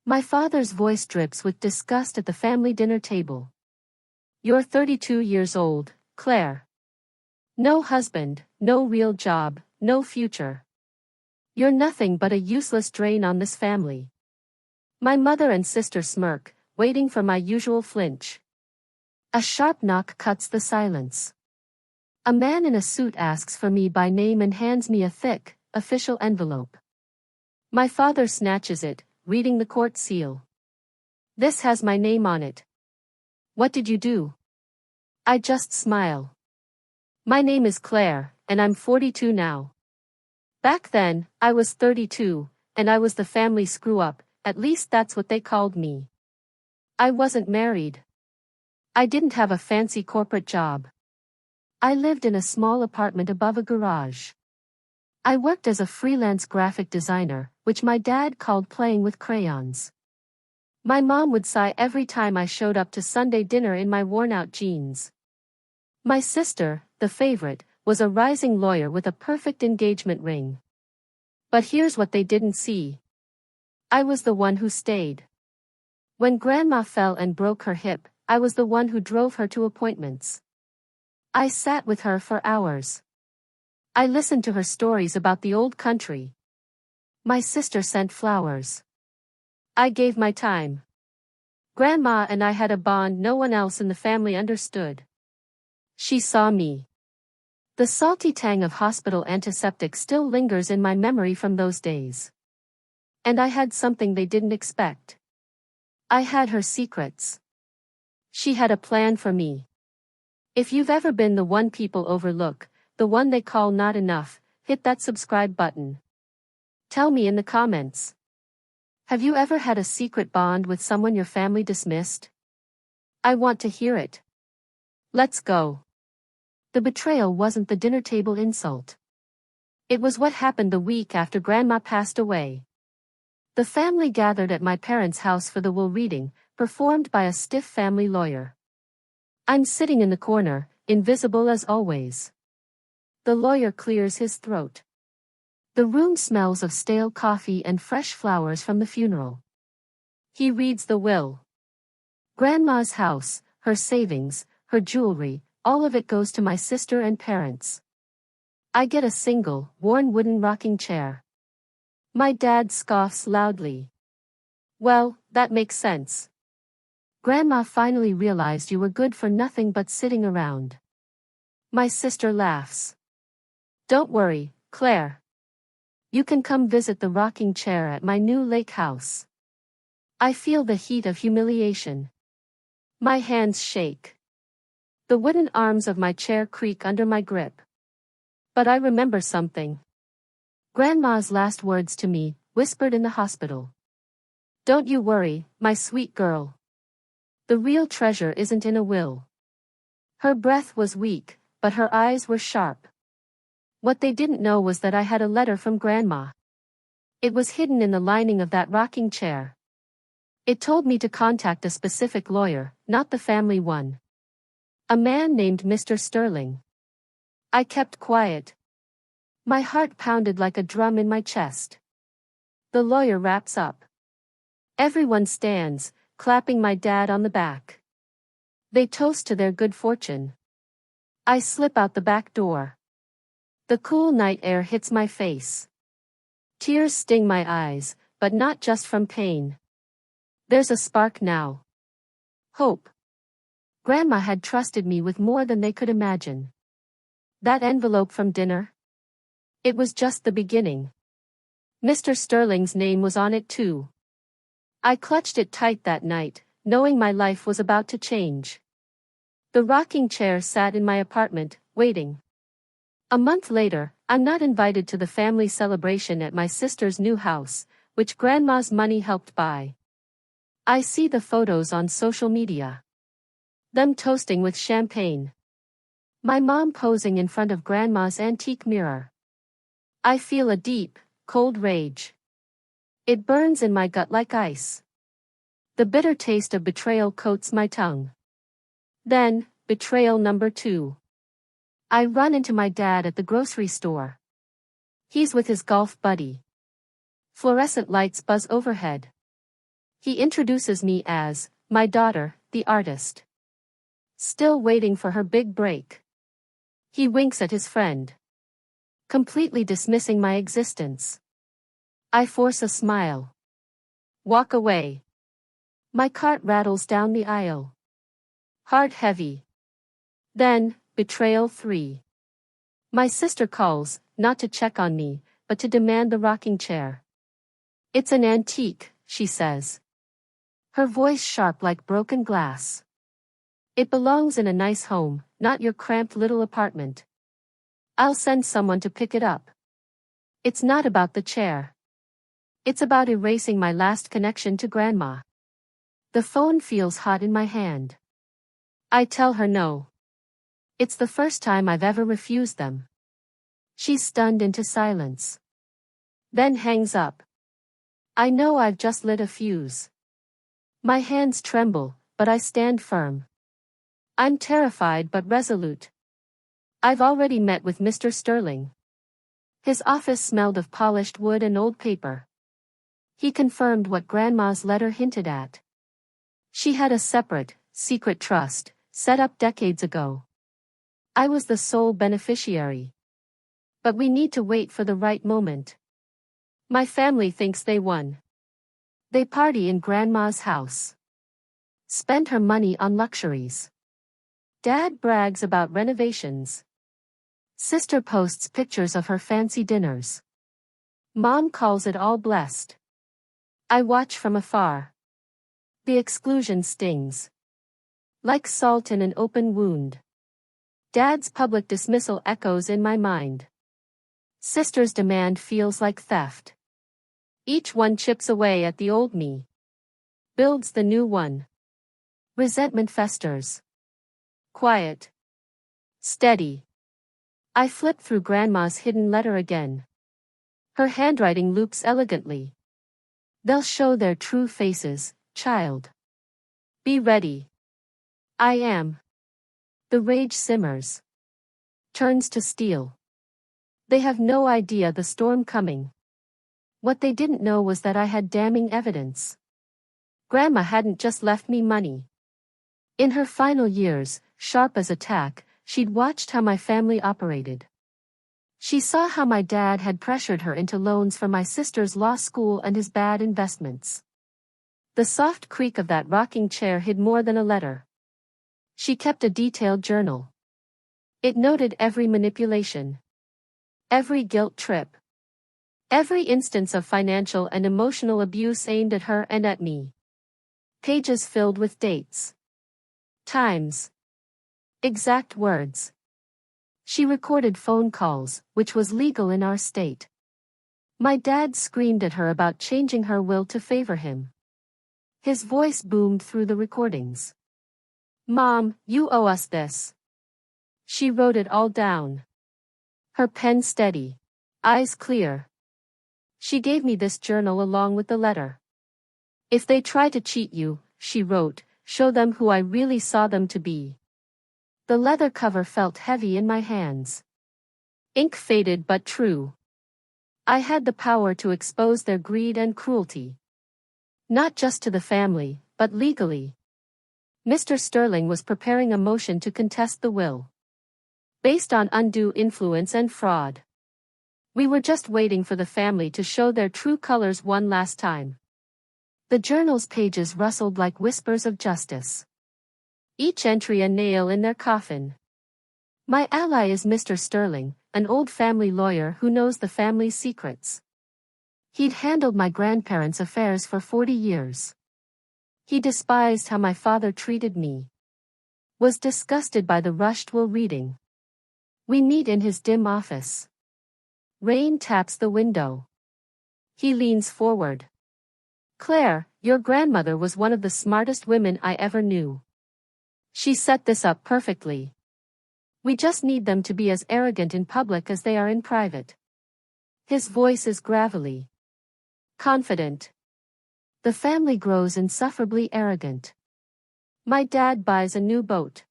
My father's voice drips with disgust at the family dinner table. You're 32 years old, Claire. No husband, no real job, no future. You're nothing but a useless drain on this family. My mother and sister smirk, waiting for my usual flinch. A sharp knock cuts the silence. A man in a suit asks for me by name and hands me a thick, official envelope. My father snatches it, reading the court seal. This has my name on it. What did you do? I just smile. My name is Claire, and I'm 42 now. Back then, I was 32, and I was the family screw-up, at least that's what they called me. I wasn't married. I didn't have a fancy corporate job. I lived in a small apartment above a garage. I worked as a freelance graphic designer, which my dad called playing with crayons. My mom would sigh every time I showed up to Sunday dinner in my worn-out jeans. My sister, the favorite, was a rising lawyer with a perfect engagement ring. But here's what they didn't see. I was the one who stayed. When Grandma fell and broke her hip, I was the one who drove her to appointments. I sat with her for hours. I listened to her stories about the old country. My sister sent flowers. I gave my time. Grandma and I had a bond no one else in the family understood. She saw me. The salty tang of hospital antiseptic still lingers in my memory from those days. And I had something they didn't expect. I had her secrets. She had a plan for me. If you've ever been the one people overlook, the one they call not enough, hit that subscribe button. Tell me in the comments. Have you ever had a secret bond with someone your family dismissed? I want to hear it. Let's go. The betrayal wasn't the dinner table insult. It was what happened the week after Grandma passed away. The family gathered at my parents' house for the will reading, performed by a stiff family lawyer. I'm sitting in the corner, invisible as always. The lawyer clears his throat. The room smells of stale coffee and fresh flowers from the funeral. He reads the will. Grandma's house, her savings, her jewelry, all of it goes to my sister and parents. I get a single, worn wooden rocking chair. My dad scoffs loudly. Well, that makes sense. Grandma finally realized you were good for nothing but sitting around. My sister laughs. Don't worry, Claire. You can come visit the rocking chair at my new lake house. I feel the heat of humiliation. My hands shake. The wooden arms of my chair creak under my grip. But I remember something. Grandma's last words to me, whispered in the hospital. Don't you worry, my sweet girl. The real treasure isn't in a will. Her breath was weak, but her eyes were sharp. What they didn't know was that I had a letter from Grandma. It was hidden in the lining of that rocking chair. It told me to contact a specific lawyer, not the family one. A man named Mr. Sterling. I kept quiet. My heart pounded like a drum in my chest. The lawyer wraps up. Everyone stands, clapping my dad on the back. They toast to their good fortune. I slip out the back door. The cool night air hits my face. Tears sting my eyes, but not just from pain. There's a spark now. Hope. Grandma had trusted me with more than they could imagine. That envelope from dinner? It was just the beginning. Mr. Sterling's name was on it too. I clutched it tight that night, knowing my life was about to change. The rocking chair sat in my apartment, waiting. A month later, I'm not invited to the family celebration at my sister's new house, which Grandma's money helped buy. I see the photos on social media. Them toasting with champagne. My mom posing in front of Grandma's antique mirror. I feel a deep, cold rage. It burns in my gut like ice. The bitter taste of betrayal coats my tongue. Then, betrayal number 2. I run into my dad at the grocery store. He's with his golf buddy. Fluorescent lights buzz overhead. He introduces me as my daughter, the artist. Still waiting for her big break. He winks at his friend, completely dismissing my existence. I force a smile. Walk away. My cart rattles down the aisle. Heart heavy. Then, betrayal 3. My sister calls, not to check on me, but to demand the rocking chair. It's an antique, she says. Her voice sharp like broken glass. It belongs in a nice home, not your cramped little apartment. I'll send someone to pick it up. It's not about the chair. It's about erasing my last connection to Grandma. The phone feels hot in my hand. I tell her no. It's the first time I've ever refused them. She's stunned into silence. Then hangs up. I know I've just lit a fuse. My hands tremble, but I stand firm. I'm terrified but resolute. I've already met with Mr. Sterling. His office smelled of polished wood and old paper. He confirmed what Grandma's letter hinted at. She had a separate, secret trust, set up decades ago. I was the sole beneficiary. But we need to wait for the right moment. My family thinks they won. They party in Grandma's house. Spend her money on luxuries. Dad brags about renovations. Sister posts pictures of her fancy dinners. Mom calls it all blessed. I watch from afar. The exclusion stings. Like salt in an open wound. Dad's public dismissal echoes in my mind. Sister's demand feels like theft. Each one chips away at the old me. Builds the new one. Resentment festers. Quiet. Steady. I flip through Grandma's hidden letter again. Her handwriting loops elegantly. They'll show their true faces, child. Be ready. I am. The rage simmers. Turns to steel. They have no idea the storm coming. What they didn't know was that I had damning evidence. Grandma hadn't just left me money. In her final years, sharp as a tack, she'd watched how my family operated. She saw how my dad had pressured her into loans for my sister's law school and his bad investments. The soft creak of that rocking chair hid more than a letter. She kept a detailed journal. It noted every manipulation. Every guilt trip. Every instance of financial and emotional abuse aimed at her and at me. Pages filled with dates. Times. Exact words. She recorded phone calls, which was legal in our state. My dad screamed at her about changing her will to favor him. His voice boomed through the recordings. Mom, you owe us this. She wrote it all down. Her pen steady. Eyes clear. She gave me this journal along with the letter. If they try to cheat you, she wrote, show them who I really saw them to be. The leather cover felt heavy in my hands. Ink faded but true. I had the power to expose their greed and cruelty. Not just to the family, but legally. Mr. Sterling was preparing a motion to contest the will. Based on undue influence and fraud. We were just waiting for the family to show their true colors one last time. The journal's pages rustled like whispers of justice. Each entry a nail in their coffin. My ally is Mr. Sterling, an old family lawyer who knows the family's secrets. He'd handled my grandparents' affairs for 40 years. He despised how my father treated me. Was disgusted by the rushed will reading. We meet in his dim office. Rain taps the window. He leans forward. Claire, your grandmother was one of the smartest women I ever knew. She set this up perfectly. We just need them to be as arrogant in public as they are in private. His voice is gravelly. Confident. The family grows insufferably arrogant. My dad buys a new boat.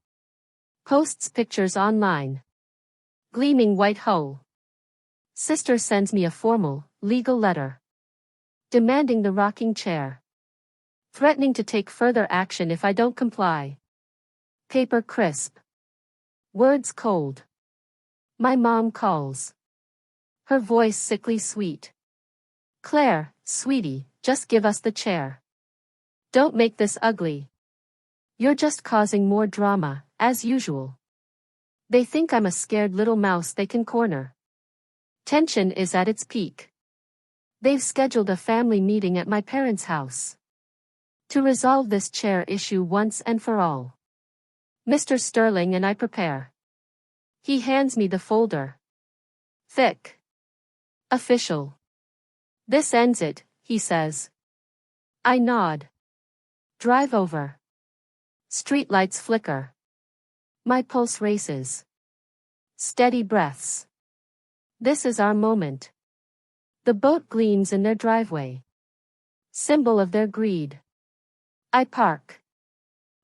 Posts pictures online. Gleaming white hull. Sister sends me a formal, legal letter. Demanding the rocking chair. threatening to take further action if I don't comply. Paper crisp. Words cold. My mom calls. Her voice sickly sweet. Claire, sweetie, just give us the chair. Don't make this ugly. You're just causing more drama, as usual. They think I'm a scared little mouse they can corner. Tension is at its peak. They've scheduled a family meeting at my parents' house to resolve this chair issue once and for all. Mr. Sterling and I prepare. He hands me the folder. Thick. Official. This ends it, he says. I nod. Drive over. Streetlights flicker. My pulse races. Steady breaths. This is our moment. The boat gleams in their driveway. Symbol of their greed. I park.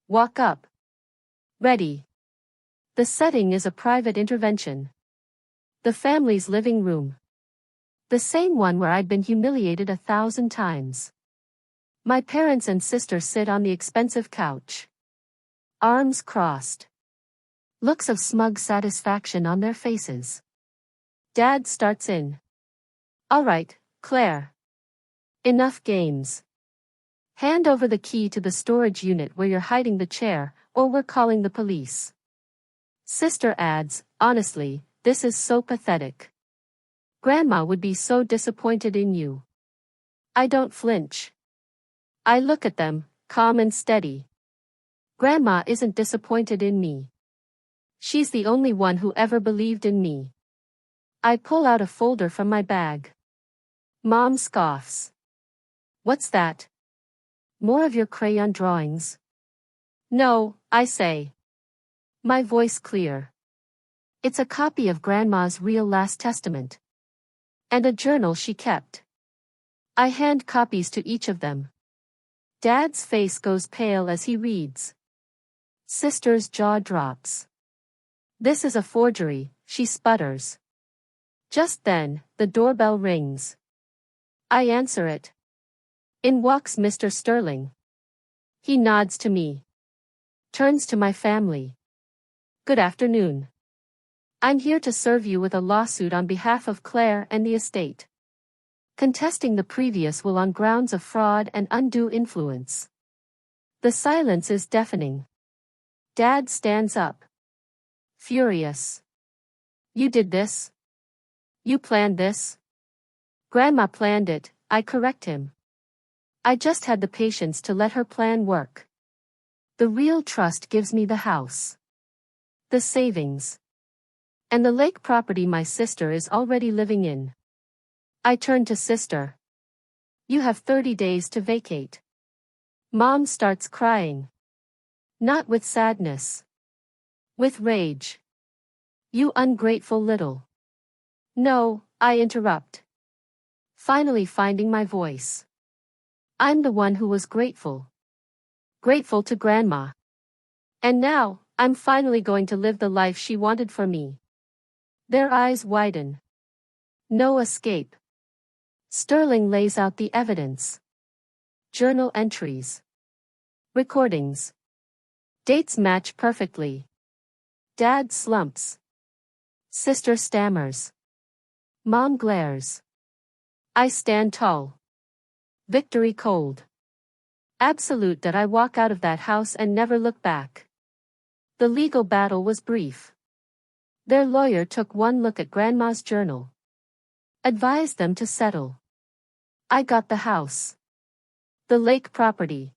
Walk up. Ready. The setting is a private intervention. The family's living room. The same one where I'd been humiliated 1,000 times. My parents and sister sit on the expensive couch. Arms crossed. Looks of smug satisfaction on their faces. Dad starts in. All right, Claire. Enough games. Hand over the key to the storage unit where you're hiding the chair, or we're calling the police. Sister adds, honestly, this is so pathetic. Grandma would be so disappointed in you. I don't flinch. I look at them, calm and steady. Grandma isn't disappointed in me. She's the only one who ever believed in me. I pull out a folder from my bag. Mom scoffs. What's that? More of your crayon drawings? No, I say. My voice clear. It's a copy of Grandma's real last testament. And a journal she kept. I hand copies to each of them. Dad's face goes pale as he reads. Sister's jaw drops. This is a forgery, she sputters. Just then, the doorbell rings. I answer it. In walks Mr. Sterling. He nods to me. Turns to my family. Good afternoon. I'm here to serve you with a lawsuit on behalf of Claire and the estate. Contesting the previous will on grounds of fraud and undue influence. The silence is deafening. Dad stands up. Furious. You did this? You planned this? Grandma planned it, I correct him. I just had the patience to let her plan work. The real trust gives me the house. The savings. And the lake property my sister is already living in. I turn to sister. You have 30 days to vacate. Mom starts crying. Not with sadness. With rage. You ungrateful little. No, I interrupt. Finally finding my voice. I'm the one who was grateful. Grateful to Grandma. And now, I'm finally going to live the life she wanted for me. Their eyes widen. No escape. Sterling lays out the evidence. Journal entries. Recordings. Dates match perfectly. Dad slumps. Sister stammers. Mom glares. I stand tall. Victory cold. Absolute that I walk out of that house and never look back. The legal battle was brief. Their lawyer took one look at Grandma's journal. Advised them to settle. I got the house. The lake property.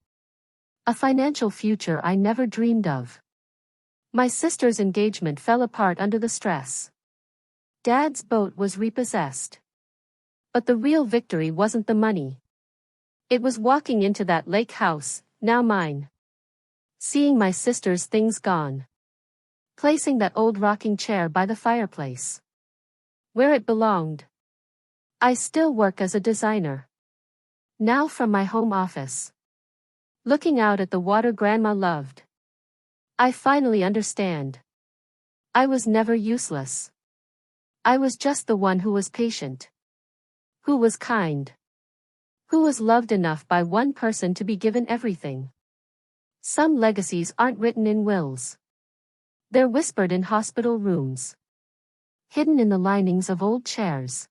A financial future I never dreamed of. My sister's engagement fell apart under the stress. Dad's boat was repossessed. But the real victory wasn't the money. It was walking into that lake house, now mine. Seeing my sister's things gone. Placing that old rocking chair by the fireplace. Where it belonged. I still work as a designer. Now from my home office. Looking out at the water Grandma loved. I finally understand. I was never useless. I was just the one who was patient. Who was kind. Who was loved enough by one person to be given everything? Some legacies aren't written in wills. They're whispered in hospital rooms. Hidden in the linings of old chairs.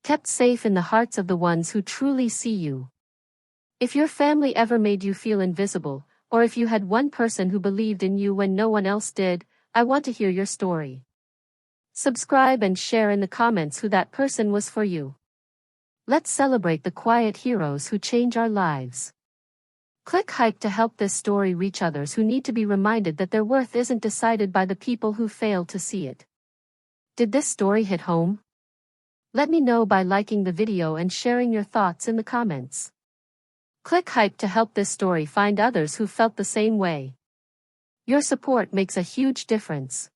Kept safe in the hearts of the ones who truly see you. If your family ever made you feel invisible, or if you had one person who believed in you when no one else did, I want to hear your story. Subscribe and share in the comments who that person was for you. Let's celebrate the quiet heroes who change our lives. Click like to help this story reach others who need to be reminded that their worth isn't decided by the people who fail to see it. Did this story hit home? Let me know by liking the video and sharing your thoughts in the comments. Click like to help this story find others who felt the same way. Your support makes a huge difference.